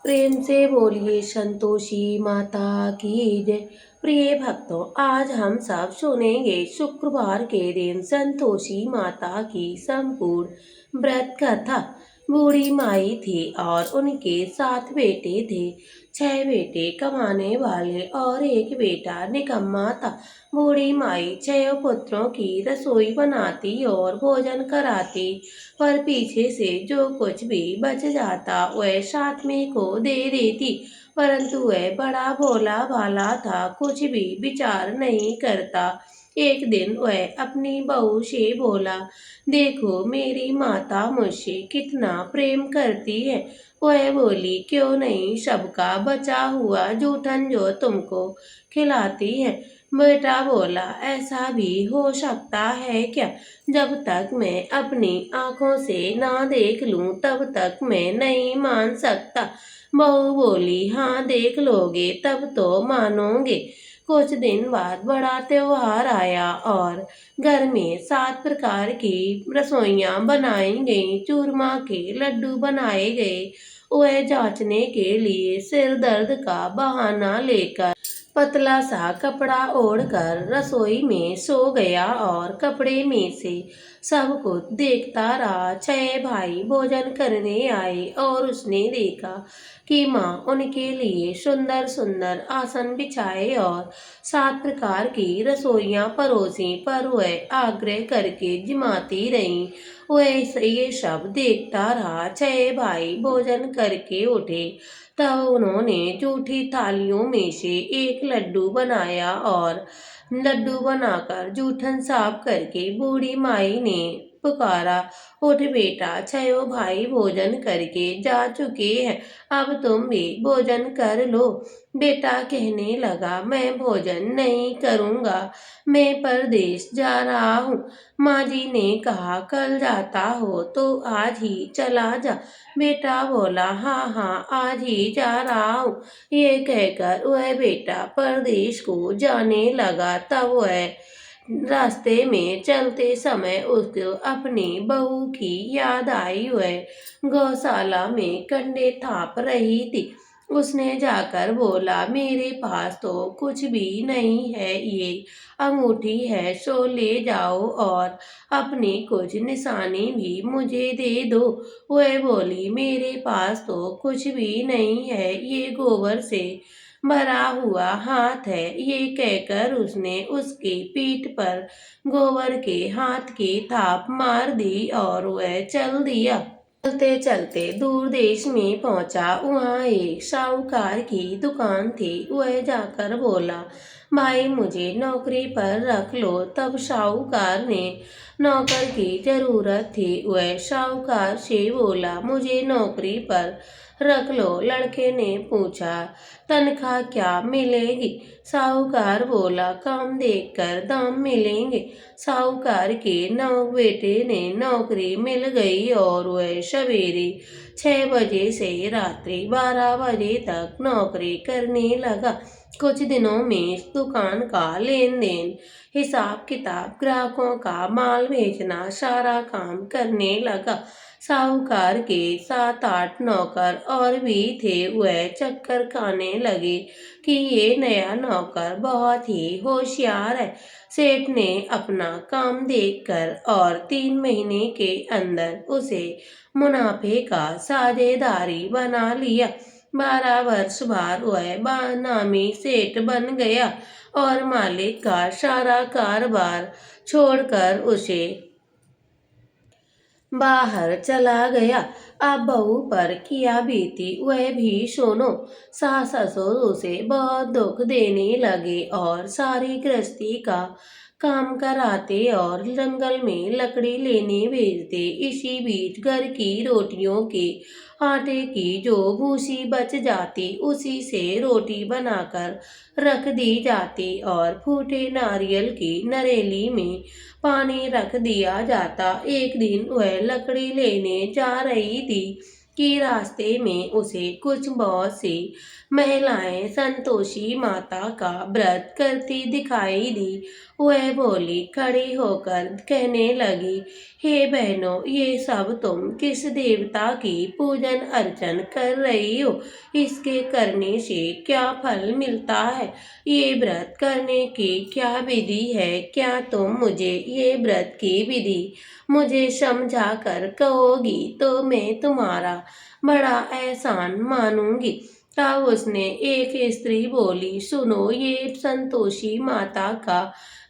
प्रेम से बोलिए संतोषी माता की जय। प्रिय भक्तों, आज हम सब सुनेंगे शुक्रवार के दिन संतोषी माता की संपूर्ण व्रत कथा। बूढ़ी माई थी और उनके 7 बेटे थे। 6 बेटे कमाने वाले और एक बेटा निकम्मा था। बूढ़ी माई 6 पुत्रों की रसोई बनाती और भोजन कराती, पर पीछे से जो कुछ भी बच जाता वह सातवें को दे देती। परंतु वह बड़ा भोला भाला था, कुछ भी विचार नहीं करता। एक दिन वह अपनी बहू से बोला, देखो मेरी माता मुझसे कितना प्रेम करती है। वह बोली, क्यों नहीं, सबका बचा हुआ जूठन जो तुमको खिलाती है। बेटा बोला, ऐसा भी हो सकता है क्या? जब तक मैं अपनी आंखों से ना देख लूं तब तक मैं नहीं मान सकता। बहू बोली, हाँ देख लोगे तब तो मानोगे। कुछ दिन बाद बड़ा त्योहार आया और घर में 7 प्रकार की रसोइयां बनाई गईं। चूरमा के लड्डू बनाए गए। वह जांचने के लिए सिर दर्द का बहाना लेकर पतला सा कपड़ा ओढ़कर रसोई में सो गया और कपड़े में से सब कुछ देखता रहा। 6 भाई भोजन करने आए और उसने देखा कि माँ उनके लिए सुंदर सुंदर आसन बिछाए और 7 प्रकार की रसोइयां परोसी, पर वह आग्रह करके जिमाती रही। वह ये सब देखता रहा। 6 भाई भोजन करके उठे। तब उन्होंने जूठी थालियों में से एक लड्डू बनाया और लड्डू बनाकर जूठन साफ करके बूढ़ी माई ने पुकारा, उठ बेटा, 6 भाई भोजन करके जा चुके हैं, अब तुम भी भोजन कर लो। बेटा कहने लगा, मैं भोजन नहीं करूँगा, मैं परदेश जा रहा हूँ। माँ जी ने कहा, कल जाता हो तो आज ही चला जा। बेटा बोला, हाँ हाँ आज ही जा रहा हूँ। ये कहकर वह बेटा परदेश को जाने लगा। तब वह रास्ते में चलते समय उसको अपनी बहू की याद आई। वह गौशाला में कंडे थाप रही थी। उसने जाकर बोला, मेरे पास तो कुछ भी नहीं है, ये अंगूठी है, सो ले जाओ और अपनी कुछ निशानी भी मुझे दे दो। वह बोली, मेरे पास तो कुछ भी नहीं है, ये गोबर से भरा हुआ हाथ है। ये कहकर उसने उसकी पीठ पर गोबर के हाथ की थाप मार दी और वह चल दिया। चलते चलते दूर देश में पहुंचा। वहां एक साहूकार की दुकान थी। वह जाकर बोला, भाई मुझे नौकरी पर रख लो। तब साहूकार ने नौकर की जरूरत थी। वह साहूकार से बोला, मुझे नौकरी पर रख लो। लड़के ने पूछा, तनख्वाह क्या मिलेगी? साहूकार बोला, काम देखकर दाम मिलेंगे। साहूकार के 9 बेटे ने नौकरी मिल गई और वह सवेरे 6 बजे से रात्रि 12 बजे तक नौकरी करने लगा। कुछ दिनों में दुकान का लेन देन, हिसाब किताब, ग्राहकों का माल भेजना, सारा काम करने लगा। साहूकार के 7-8 नौकर और भी थे। वह चक्कर खाने लगे कि ये नया नौकर बहुत ही होशियार है। सेठ ने अपना काम देखकर और 3 महीने के अंदर उसे मुनाफे का साझेदारी बना लिया। 12 वर्ष बाद वह नामी सेठ बन गया और मालिक का सारा कारोबार छोड़कर उसे बाहर चला गया। अब बहू पर किया बीती वह भी सुनो। सास ससुर उसे बहुत दुख देने लगे और सारी गृहस्थी का काम कराते और जंगल में लकड़ी लेने भेजते। इसी बीच घर की रोटियों के आटे की जो भूसी बच जाती उसी से रोटी बनाकर रख दी जाती और फूटे नारियल की नरेली में पानी रख दिया जाता। एक दिन वह लकड़ी लेने जा रही थी। कि रास्ते में उसे कुछ बहुत सी महिलाएं संतोषी माता का व्रत करती दिखाई दी। वह बोली, खड़ी होकर कहने लगी, हे बहनों, ये सब तुम किस देवता की पूजन अर्चन कर रही हो? इसके करने से क्या फल मिलता है? ये व्रत करने की क्या विधि है? क्या तुम मुझे ये व्रत की विधि मुझे समझा कर कहोगी तो मैं तुम्हारा बड़ा एहसान मानूंगी। तब उसने एक स्त्री बोली, सुनो, ये संतोषी माता का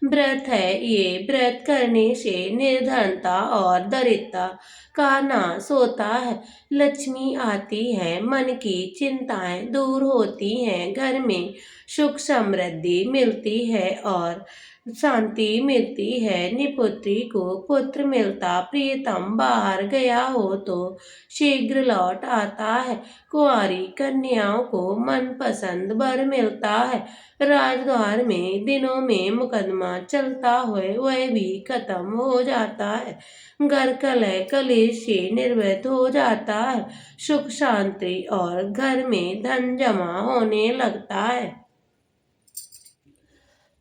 व्रत है। ये व्रत करने से निर्धनता और दरिद्रता का नाश होता है, लक्ष्मी आती है, मन की चिंताएं दूर होती हैं, घर में सुख समृद्धि मिलती है और शांति मिलती है। निपुत्री को पुत्र मिलता, प्रियतम बाहर गया हो तो शीघ्र लौट आता है, कुंवारी कन्याओं को मनपसंद वर मिलता है, राजद्वार में दिनों में मुकदमा चलता हुए वह भी खत्म हो जाता है, घर कलह कलेश से निर्वृत हो जाता है, सुख शांति और घर में धन जमा होने लगता है,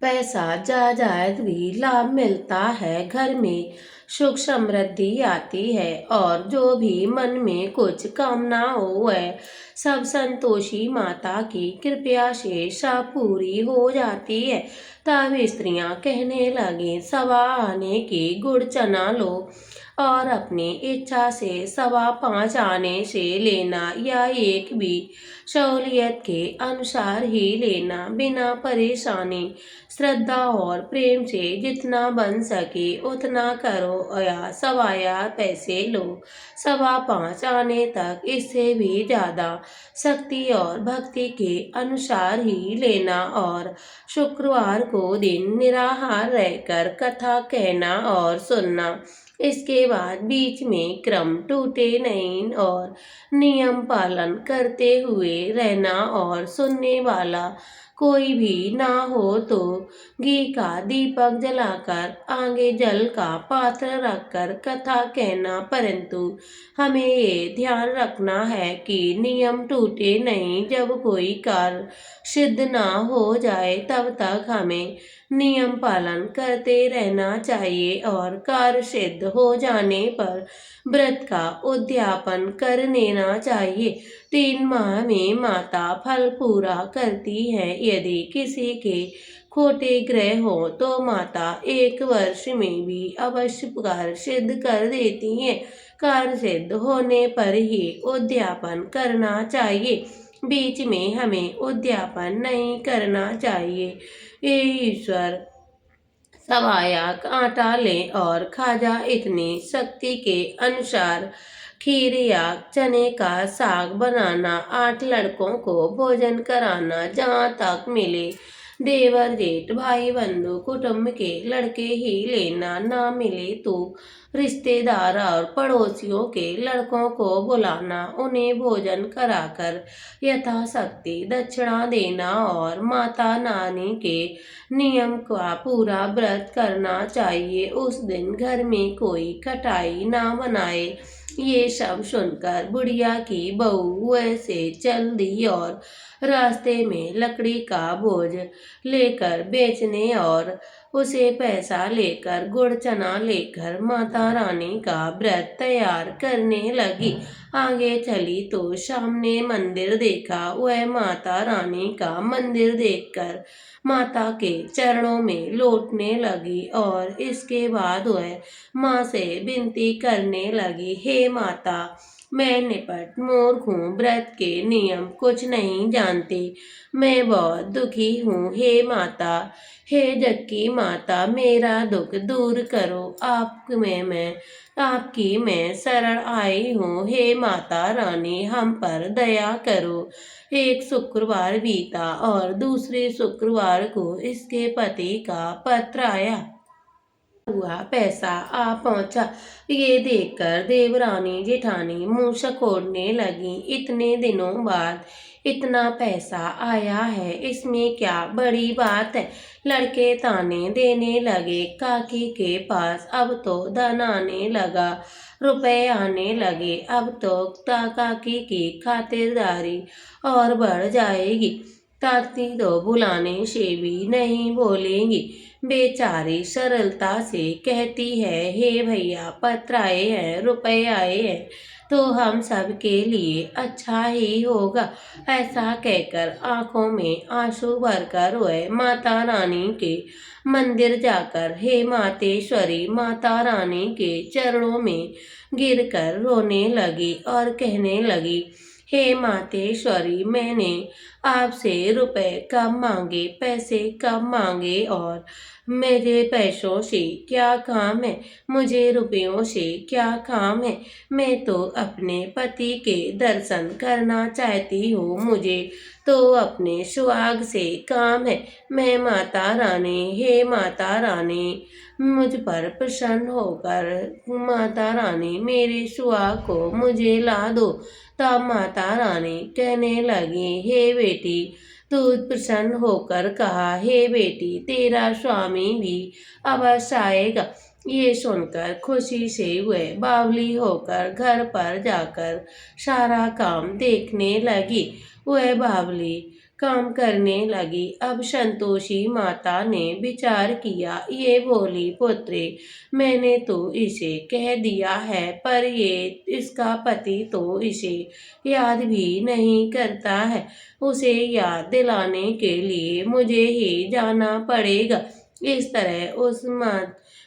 पैसा जायदाद भी लाभ मिलता है, घर में सुख समृद्धि आती है और जो भी मन में कुछ कामना हो वह सब संतोषी माता की कृपा से सब पूरी हो जाती है। तब स्त्रियां कहने लगी, सवा आने की गुड़ चना लो और अपनी इच्छा से 5.25 आने से लेना या एक भी सहूलियत के अनुसार ही लेना, बिना परेशानी, श्रद्धा और प्रेम से जितना बन सके उतना करो या सवाया पैसे लो। 5.25 आने तक इससे भी ज़्यादा शक्ति और भक्ति के अनुसार ही लेना और शुक्रवार को दिन निराहार रहकर कथा कहना और सुनना। इसके बाद बीच में क्रम टूटे नहीं और नियम पालन करते हुए रहना और सुनने वाला कोई भी ना हो तो घी का दीपक जलाकर आगे जल का पात्र रखकर कथा कहना, परंतु हमें ये ध्यान रखना है कि नियम टूटे नहीं। जब कोई कार्य सिद्ध ना हो जाए तब तक हमें नियम पालन करते रहना चाहिए और कार्य सिद्ध हो जाने पर व्रत का उद्यापन कर लेना चाहिए। 3 माह में माता फल पूरा करती है। यदि किसी के खोटे ग्रह हो तो माता 1 वर्ष में भी अवश्य कार्य सिद्ध कर देती है। कार्य सिद्ध होने पर ही उद्यापन करना चाहिए, बीच में हमें उद्यापन नहीं करना चाहिए। हे ईश्वर, सवाया आटा लें और खाजा इतनी शक्ति के अनुसार खीर या चने का साग बनाना, 8 लड़कों को भोजन कराना, जहाँ तक मिले देवर जेठ भाई बंधु कुटुंब के लड़के ही लेना, ना मिले तो रिश्तेदार और पड़ोसियों के लड़कों को बुलाना, उन्हें भोजन कराकर यथाशक्ति दक्षिणा देना और माता नानी के नियम का पूरा व्रत करना चाहिए। उस दिन घर में कोई खटाई ना बनाए। ये सब सुनकर बुढ़िया की बहू वैसे चल दी और रास्ते में लकड़ी का बोझ लेकर बेचने और उसे पैसा लेकर गुड़ चना लेकर माता रानी का व्रत तैयार करने लगी। आगे चली तो सामने मंदिर देखा। वह माता रानी का मंदिर देखकर माता के चरणों में लौटने लगी और इसके बाद वह माँ से विनती करने लगी, हे माता, मैं निपट मूर्ख हूँ, व्रत के नियम कुछ नहीं जानती, मैं बहुत दुखी हूँ। हे माता, हे जग की माता, मेरा दुख दूर करो, आपकी मैं शरण आई हूँ। हे माता रानी, हम पर दया करो। एक शुक्रवार बीता और दूसरे शुक्रवार को इसके पति का पत्र आया हुआ पैसा आ पहुंचा। ये देखकर देवरानी जेठानी मुंह सकोड़ने लगी। इतने दिनों बाद इतना पैसा आया है, इसमें क्या बड़ी बात है? लड़के ताने देने लगे। काकी के पास अब तो धन आने लगा, रुपए आने लगे। अब तो काकी की खातिरदारी और बढ़ जाएगी। ताती तो बुलाने से भी नहीं बोलेंगी। बेचारी सरलता से कहती है, हे भैया पत्र आए हैं, रुपए आए हैं तो हम सब के लिए अच्छा ही होगा। ऐसा कहकर आंखों में आंसू भरकर वह माता रानी के मंदिर जाकर हे मातेश्वरी माता रानी के चरणों में गिरकर रोने लगी और कहने लगी, हे मातेश्वरी, मैंने आपसे रुपए कम मांगे, पैसे कम मांगे और मेरे पैसों से क्या काम है, मुझे रुपयों से क्या काम है। मैं तो अपने पति के दर्शन करना चाहती हूँ, मुझे तो अपने सुहाग से काम है। मैं माता रानी, हे माता रानी, मुझ पर प्रसन्न होकर माता रानी मेरे सुहाग को मुझे ला दो। तब माता रानी कहने लगी, हे बेटी, तू प्रसन्न होकर कहा, हे बेटी, तेरा स्वामी भी अवश्य आएगा। ये सुनकर खुशी से वह बावली होकर घर पर जाकर सारा काम देखने लगी। वह बावली काम करने लगी। अब संतोषी माता ने विचार किया, ये बोली, पुत्रे, मैंने तो इसे कह दिया है, पर ये इसका पति तो इसे याद भी नहीं करता है। उसे याद दिलाने के लिए मुझे ही जाना पड़ेगा। इस तरह उस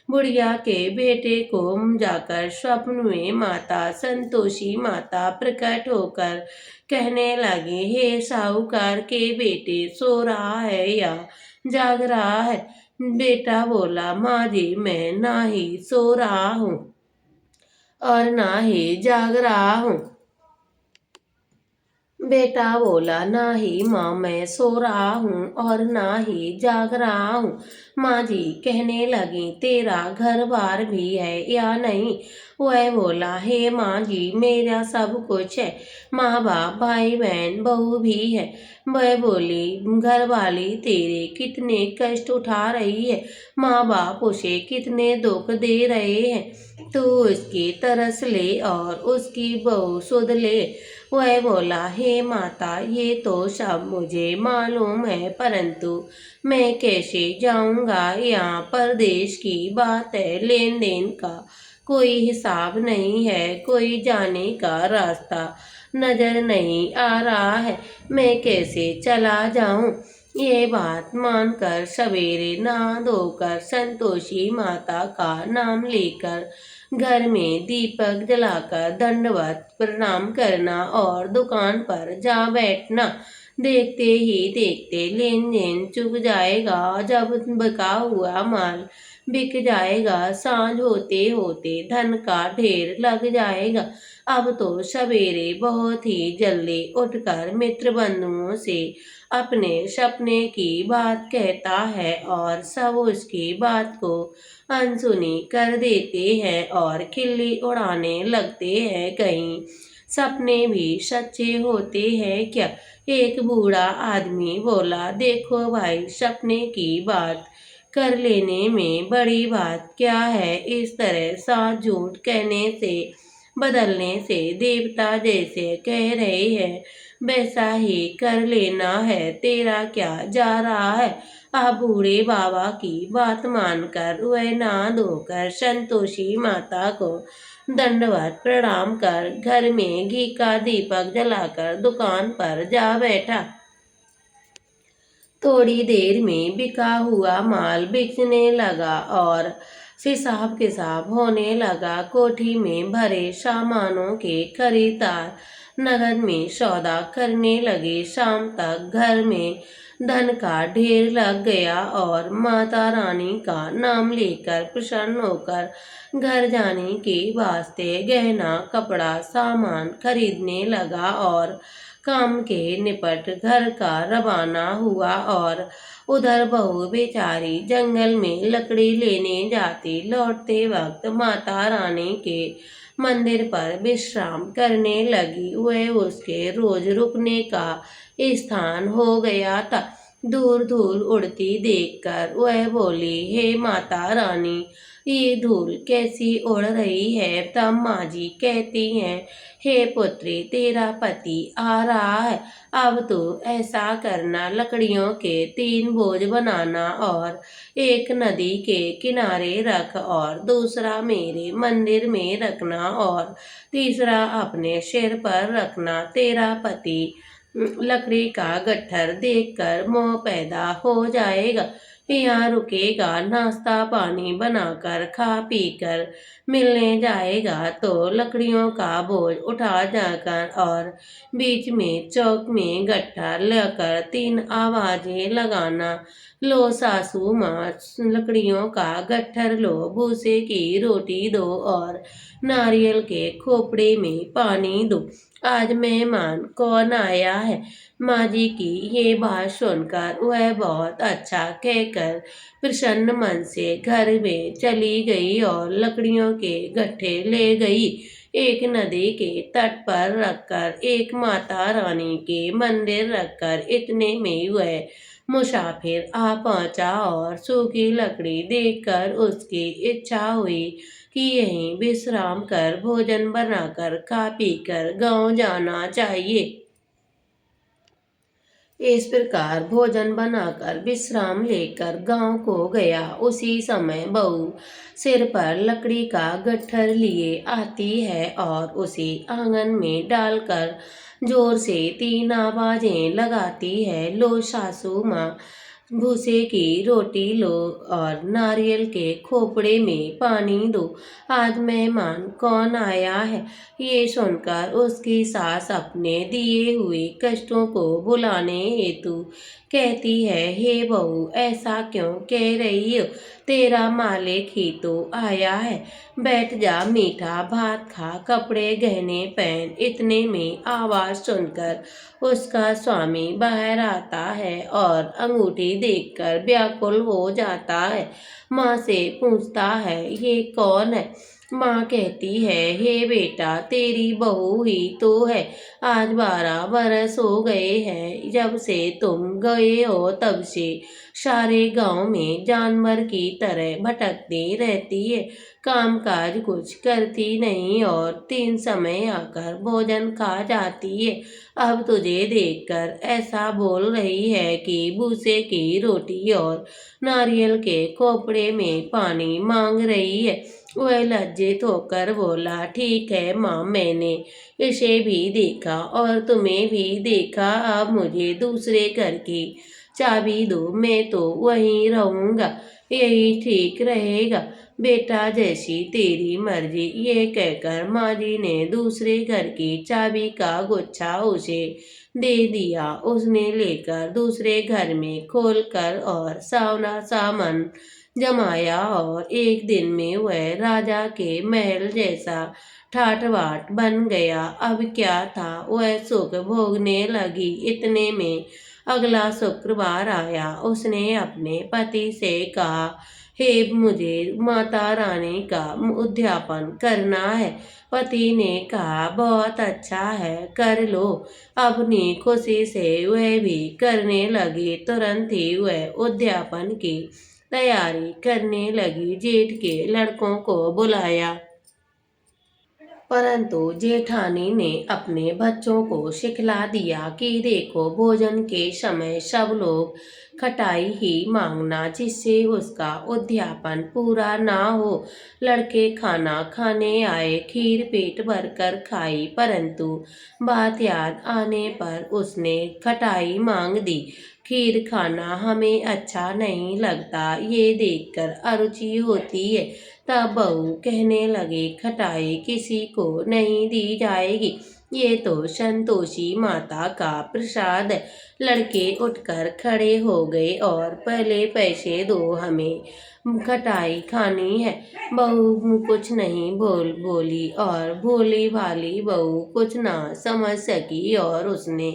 बुढ़िया के बेटे को जाकर स्वप्न में माता संतोषी माता प्रकट होकर कहने लगे, हे साहूकार के बेटे, सो रहा है या जाग रहा है। बेटा बोला, माँ जी, मैं ना ही सो रहा हूँ और ना ही जाग रहा हूँ। बेटा बोला, ना ही माँ मैं सो रहा हूँ और ना ही जाग रहा हूँ। माँ जी कहने लगी, तेरा घर बार भी है या नहीं। वह बोला, हे माँ जी, मेरा सब कुछ है, माँ बाप भाई बहन बहू भी है। वह बोली, घर वाली तेरे कितने कष्ट उठा रही है, माँ बाप उसे कितने दुख दे रहे हैं, तू उसकी तरस ले और उसकी बहू सुध ले। वह बोला, हे माता, ये तो सब मुझे मालूम है, परंतु मैं कैसे जाऊंगा। यहाँ परदेश की बात है, लेन देन का कोई हिसाब नहीं है, कोई जाने का रास्ता नजर नहीं आ रहा है, मैं कैसे चला जाऊं। ये बात मानकर सवेरे नहा धोकर संतोषी माता का नाम लेकर घर में दीपक जलाकर दंडवत प्रणाम करना और दुकान पर जा बैठना। देखते ही देखते लेन देन चुक जाएगा। जब बिका हुआ माल बिक जाएगा, सांझ होते होते धन का ढेर लग जाएगा। अब तो सवेरे बहुत ही जल्दी उठकर मित्र बंधुओं से अपने सपने की बात कहता है और सब उसकी बात को अनसुनी कर देते हैं और खिल्ली उड़ाने लगते हैं। कहीं सपने भी सच्चे होते हैं क्या। एक बूढ़ा आदमी बोला, देखो भाई, सपने की बात कर लेने में बड़ी बात क्या है। इस तरह साथ झूठ कहने से बदलने से देवता जैसे कह रहे हैं वैसा ही कर लेना है, तेरा क्या जा रहा है। आप बूढ़े बाबा की बात मानकर वह नहा धोकर संतोषी माता को दंडवत प्रणाम कर घर में घी का दीपक जलाकर दुकान पर जा बैठा। थोड़ी देर में बिका हुआ माल बिकने लगा और हिसाब किताब होने लगा। कोठी में भरे सामानों के खरीदार नगद में सौदा करने लगे। शाम तक घर में धन का ढेर लग गया और माता रानी का नाम लेकर प्रसन्न होकर घर जाने के वास्ते गहना कपड़ा सामान खरीदने लगा और काम के निपट घर का रवाना हुआ। और उधर बहू बेचारी जंगल में लकड़ी लेने जाती, लौटते वक्त माता रानी के मंदिर पर विश्राम करने लगी। वह उसके रोज रुकने का स्थान हो गया था। दूर दूर उड़ती देखकर वह बोली, हे माता रानी, ये धूल कैसी उड़ रही है। तब माँ जी कहती हैं, हे पुत्री, तेरा पति आ रहा है। अब तो ऐसा करना, लकड़ियों के 3 बोझ बनाना और एक नदी के किनारे रख और दूसरा मेरे मंदिर में रखना और तीसरा अपने सिर पर रखना। तेरा पति लकड़ी का गट्ठर देखकर मोह पैदा हो जाएगा। यहाँ रुकेगा, नाश्ता पानी बनाकर खा पी कर मिलने जाएगा तो लकड़ियों का बोझ उठा जाकर और बीच में चौक में गट्ठा लेकर 3 आवाजें लगाना, लो सासू माँ लकड़ियों का गट्ठर लो, भूसे की रोटी दो और नारियल के खोपड़े में पानी दो। आज मेहमान कौन आया है। माँ जी की ये बात सुनकर वह बहुत अच्छा कहकर प्रसन्न मन से घर में चली गई और लकड़ियों के गट्ठे ले गई। एक नदी के तट पर रखकर, एक माता रानी के मंदिर रखकर, इतने में वह मुसाफिर आ पहुंचा और सूखी लकड़ी देखकर उसकी इच्छा हुई कि यहीं विश्राम कर भोजन बनाकर खा पी कर गाँव जाना चाहिए। इस प्रकार भोजन बनाकर विश्राम लेकर गांव को गया। उसी समय बहू सिर पर लकड़ी का गट्ठर लिए आती है और उसे आंगन में डालकर जोर से 3 आवाजें लगाती है, लो सासू माँ भूसे की रोटी लो और नारियल के खोपड़े में पानी दो। आज मेहमान कौन आया है। ये सुनकर उसकी सास अपने दिए हुए कष्टों को भुलाने हेतु कहती है, हे बहू, ऐसा क्यों कह रही हो। तेरा मालिक ही तो आया है। बैठ जा, मीठा भात खा, कपड़े गहने पहन। इतने में आवाज सुनकर उसका स्वामी बाहर आता है और अंगूठी देखकर व्याकुल हो जाता है। माँ से पूछता है, ये कौन है। माँ कहती है, हे बेटा, तेरी बहू ही तो है। आज 12 बरस हो गए हैं जब से तुम गए हो, तब से सारे गांव में जानवर की तरह भटकती रहती है, काम काज कुछ करती नहीं और 3 समय आकर भोजन खा जाती है। अब तुझे देखकर ऐसा बोल रही है कि भूसे की रोटी और नारियल के खोपड़े में पानी मांग रही है। वह लज्जित होकर बोला, ठीक है माँ, मैंने इसे भी देखा और तुम्हें भी देखा। अब मुझे दूसरे घर की चाबी दो, मैं तो वहीं रहूंगा, यही ठीक रहेगा। बेटा, जैसी तेरी मर्जी। ये कहकर माँ जी ने दूसरे घर की चाबी का गुच्छा उसे दे दिया। उसने लेकर दूसरे घर में खोलकर और सावना सामान जमाया और एक दिन में वह राजा के महल जैसा ठाठ बाट बन गया। अब क्या था, वह सुख भोगने लगी। इतने में अगला शुक्रवार आया। उसने अपने पति से कहा, हे, मुझे माता रानी का उद्यापन करना है। पति ने कहा, बहुत अच्छा है, कर लो। अपनी खुशी से वह भी करने लगी। तुरंत ही वह उद्यापन की तैयारी करने लगी। जेठ के लड़कों को बुलाया, परंतु जेठानी ने अपने बच्चों को सिखला दिया कि देखो, भोजन के समय सब लोग खटाई ही मांगना, जिससे उसका उद्यापन पूरा ना हो। लड़के खाना खाने आए, खीर पेट भरकर खाई, परंतु बात याद आने पर उसने खटाई मांग दी। खीर खाना हमें अच्छा नहीं लगता, ये देखकर अरुचि होती है। तब बहू कहने लगी, खटाई किसी को नहीं दी जाएगी, ये तो संतोषी माता का प्रसाद है। लड़के उठकर खड़े हो गए और पहले पैसे दो, हमें खटाई खानी है। बहू कुछ नहीं बोली और भोली भाली बहू कुछ ना समझ सकी और उसने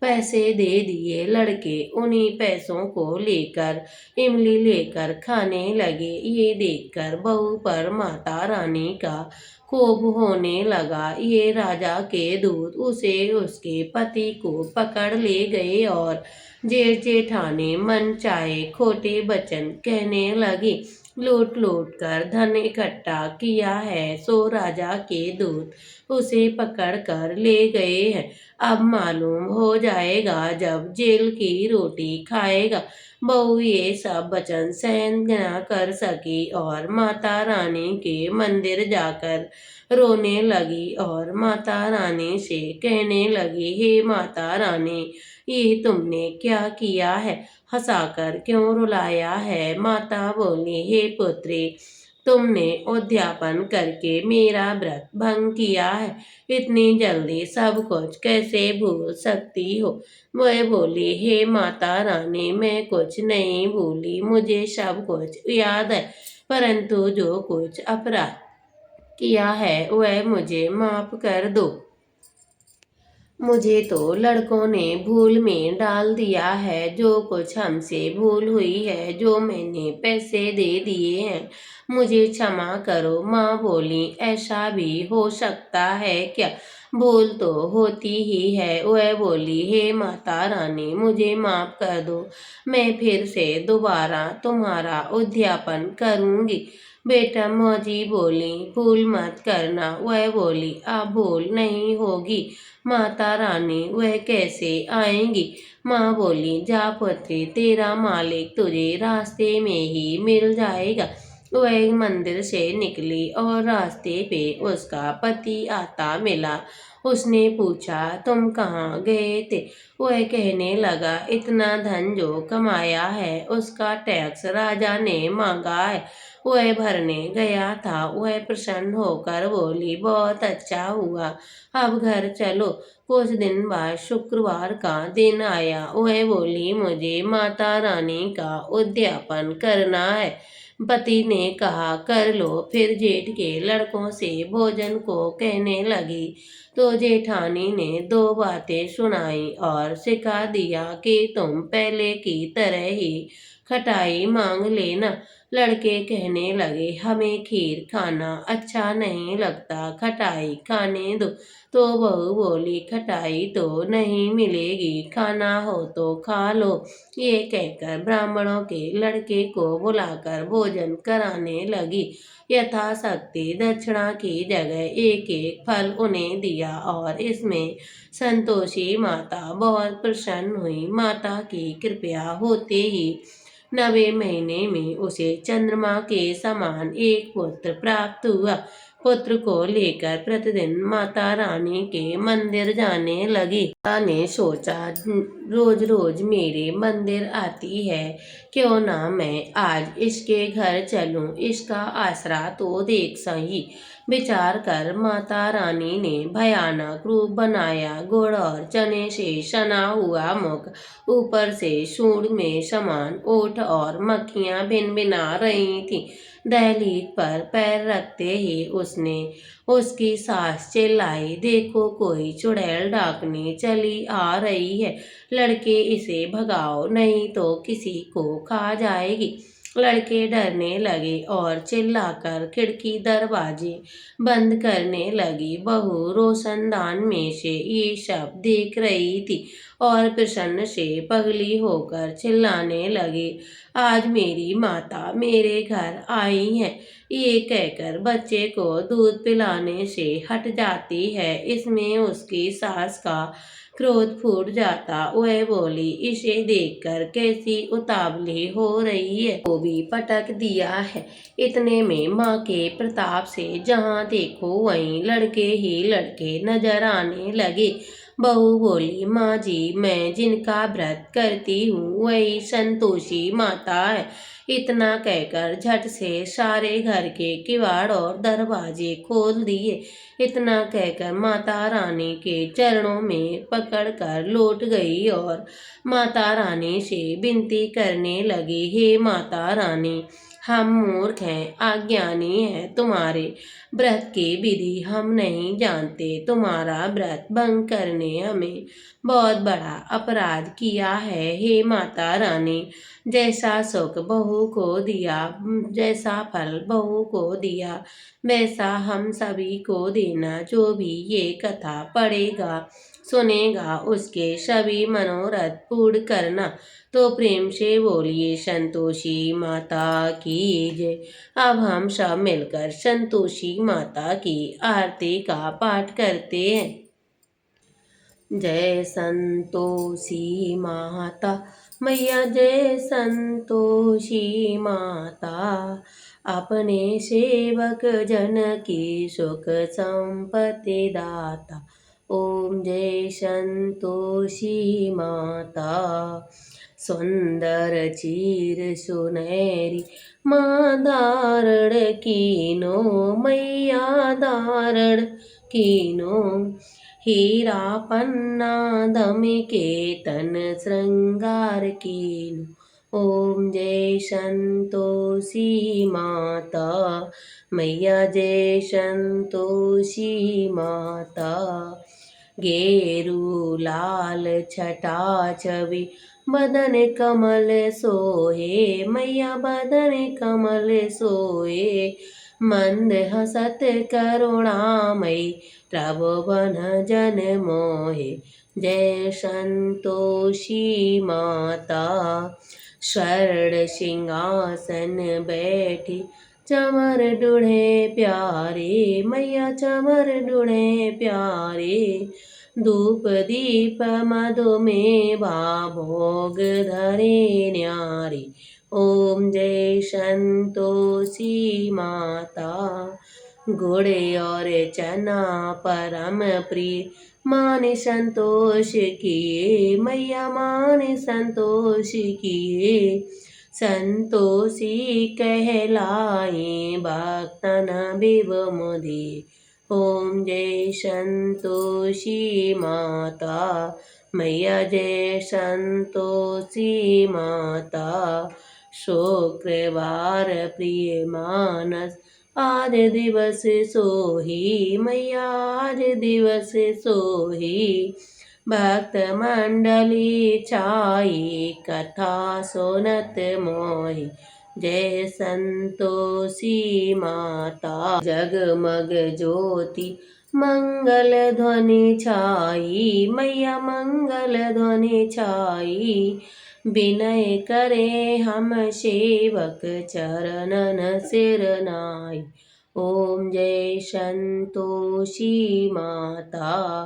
पैसे दे दिए। लड़के उन्हीं पैसों को लेकर इमली लेकर खाने लगे। ये देखकर बहू पर माता रानी का कोप होने लगा। ये राजा के दूत उसे उसके पति को पकड़ ले गए और जेठ जेठानी मन चाहे खोटे वचन कहने लगी। लूट लूट कर धन इकट्ठा किया है, सो राजा के दूत उसे पकड़ कर ले गए हैं। अब मालूम हो जाएगा जब जेल की रोटी खाएगा। बहू ये सब वचन सहन न कर सकी और माता रानी के मंदिर जाकर रोने लगी और माता रानी से कहने लगी, हे माता रानी, ये तुमने क्या किया है? हंसाकर क्यों रुलाया है? माता बोली, हे पुत्री, तुमने उद्यापन करके मेरा व्रत भंग किया है। इतनी जल्दी सब कुछ कैसे भूल सकती हो? वह बोली, हे माता रानी, मैं कुछ नहीं भूली, मुझे सब कुछ याद है, परंतु जो कुछ अपराध किया है वह मुझे माफ कर दो। मुझे तो लड़कों ने भूल में डाल दिया है। जो कुछ हमसे भूल हुई है, जो मैंने पैसे दे दिए हैं, मुझे क्षमा करो। माँ बोली, ऐसा भी हो सकता है क्या? भूल तो होती ही है। वह बोली, हे माता रानी, मुझे माफ कर दो, मैं फिर से दोबारा तुम्हारा उद्यापन करूँगी। बेटा मौजी बोली, भूल मत करना। वह बोली, अब भूल नहीं होगी माता रानी, वह कैसे आएंगी? माँ बोली, जा पुत्री, तेरा मालिक तुझे रास्ते में ही मिल जाएगा। वह मंदिर से निकली और रास्ते पे उसका पति आता मिला। उसने पूछा, तुम कहाँ गए थे? वह कहने लगा, इतना धन जो कमाया है उसका टैक्स राजा ने मांगा है, वह भरने गया था। वह प्रसन्न होकर बोली, बहुत अच्छा हुआ, अब घर चलो। कुछ दिन बाद शुक्रवार का दिन आया। वह बोली, मुझे माता रानी का उद्यापन करना है। पति ने कहा, कर लो। फिर जेठ के लड़कों से भोजन को कहने लगी तो जेठानी ने दो बातें सुनाई और सिखा दिया कि तुम पहले की तरह ही खटाई मांग लेना। लड़के कहने लगे, हमें खीर खाना अच्छा नहीं लगता, खटाई खाने दो। तो बहू बोली, खटाई तो नहीं मिलेगी, खाना हो तो खा लो। ये कहकर ब्राह्मणों के लड़के को बुलाकर भोजन कराने लगी। यथाशक्ति दक्षिणा की जगह एक एक फल उन्हें दिया और इसमें संतोषी माता बहुत प्रसन्न हुई। माता की कृपया होते ही 9वें महीने में उसे चंद्रमा के समान एक पुत्र प्राप्त हुआ। पुत्र को लेकर प्रतिदिन माता रानी के मंदिर जाने लगी। माता ने सोचा, रोज रोज मेरे मंदिर आती है, क्यों ना मैं आज इसके घर चलूं, इसका आसरा तो देख सही। विचार कर माता रानी ने भयानक रूप बनाया। गुड़ और चने से सना हुआ मुख, ऊपर से सूंड में समान ओठ और मक्खियां भिनभिना रही थीं। दहलीज पर पैर रखते ही उसने उसकी सास चिल्लाई, देखो कोई चुड़ैल डाकनी चली आ रही है, लड़के इसे भगाओ नहीं तो किसी को खा जाएगी। लड़के डरने लगे और चिल्लाकर खिड़की दरवाजे बंद करने लगी। बहू रोशनदान में से ये सब देख रही थी और प्रसन्न से पगली होकर चिल्लाने लगी, आज मेरी माता मेरे घर आई है। ये कहकर बच्चे को दूध पिलाने से हट जाती है। इसमें उसकी सास का क्रोध फूट जाता। वह बोली, इसे देखकर कैसी उतावली हो रही है, वो भी पटक दिया है। इतने में माँ के प्रताप से जहाँ देखो वहीं लड़के ही लड़के नजर आने लगे। बहू बोली, माँ जी, मैं जिनका व्रत करती हूँ वही संतोषी माता है। इतना कहकर झट से सारे घर के किवाड़ और दरवाजे खोल दिए। इतना कहकर माता रानी के चरणों में पकड़कर लौट गई और माता रानी से विनती करने लगी, हे माता रानी, हम मूर्ख हैं, अज्ञानी हैं, तुम्हारे व्रत की विधि हम नहीं जानते। तुम्हारा व्रत भंग करने हमें बहुत बड़ा अपराध किया है। हे माता रानी, जैसा सुख बहू को दिया, जैसा फल बहू को दिया, वैसा हम सभी को देना। जो भी ये कथा पढ़ेगा सुनेगा उसके सभी मनोरथ पूर्ण करना। तो प्रेम से बोलिए संतोषी माता की जय। अब हम सब मिलकर संतोषी माता की आरती का पाठ करते हैं। जय संतोषी माता मैया, जय संतोषी माता। अपने सेवक जन की सुख संपत्ति दाता। ओम जय संतोषी माता। सुंदर चीर सुनहरी माँ धारण कीनो, मैया धारण कीनो। हीरा पन्ना धमिकेतन श्रृंगार कीनो। ओम जय संतोषी माता मैया, जय संतोषी माता। गेरू लाल छटा छवि बदन कमल सोहे, मैया बदन कमल सोहे। मंद हसत करुणामयी त्रिभुवन जन मोहे। जय संतोषी माता। स्वर्ण सिंहासन बैठी चमर दुढ़े प्यारे, मैया चमर दुढ़े प्यारे। धूप दीप मधुमेवा भोग धरे न्यारे। ओम जय संतोषी माता। गुड़ और चना परम प्रिय माने संतोष किए, मैया माने संतोष किए। संतोषी कहलाए भक्तन बिब मुदे। ओम जय संतोषी माता मैया, जय संतोषी माता। शुक्रवार प्रिय मानस आज दिवस सोही, मैया आज दिवस सोही। भक्त मंडली छाई कथा सुनत मोहि। जय संतोषी माता। जगमग ज्योति मंगल ध्वनि छाई, मैया मंगल ध्वनि छाई। विनय करे हम सेवक चरणन सिर नाई। ओम जय संतोषी माता।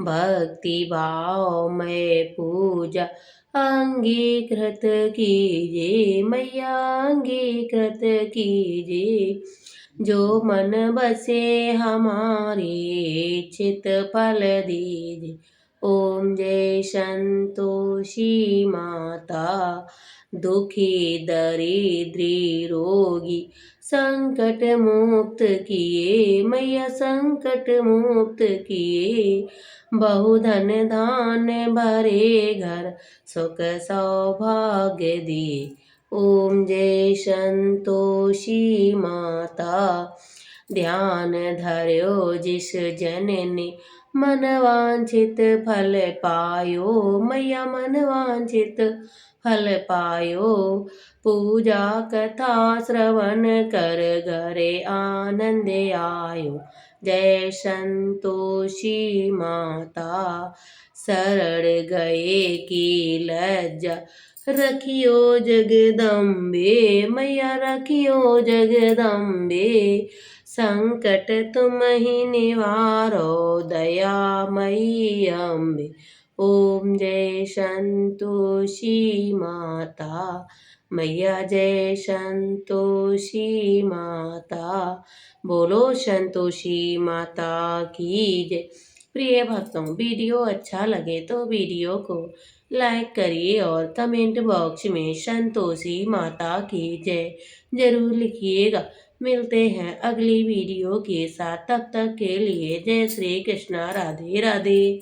भक्ति भाव में पूजा अंगीकृत कीजिए, मैया अंगीकृत कीजिए। जो मन बसे हमारे चित फल दीजिए। ओम जय संतोषी माता। दुखी दरिद्री रोगी संकट मुक्त किए, मैया संकट मुक्त किए। बहुधन धान भरे घर सुख सौभाग्य दिए। ओम जय संतोषी माता। ध्यान धर्यो जिस जन ने मन वांछित फल पायो, मैया मन वांछित फल पायो। पूजा कथा श्रवण कर घरे आनंद आयो। जय संतोषी माता। शरण गए की लज्जा रखियो जगदम्बे, मैया रखियो जगदम्बे। संकट तुम ही निवारो दयामयी अम्बे। ओम जय संतोषी माता मैया, जय संतोषी माता। बोलो संतोषी माता की जय। प्रिय भक्तों, वीडियो अच्छा लगे तो वीडियो को लाइक करिए और कमेंट बॉक्स में संतोषी माता की जय जरूर लिखिएगा। मिलते हैं अगली वीडियो के साथ, तब तक के लिए जय श्री कृष्णा, राधे राधे।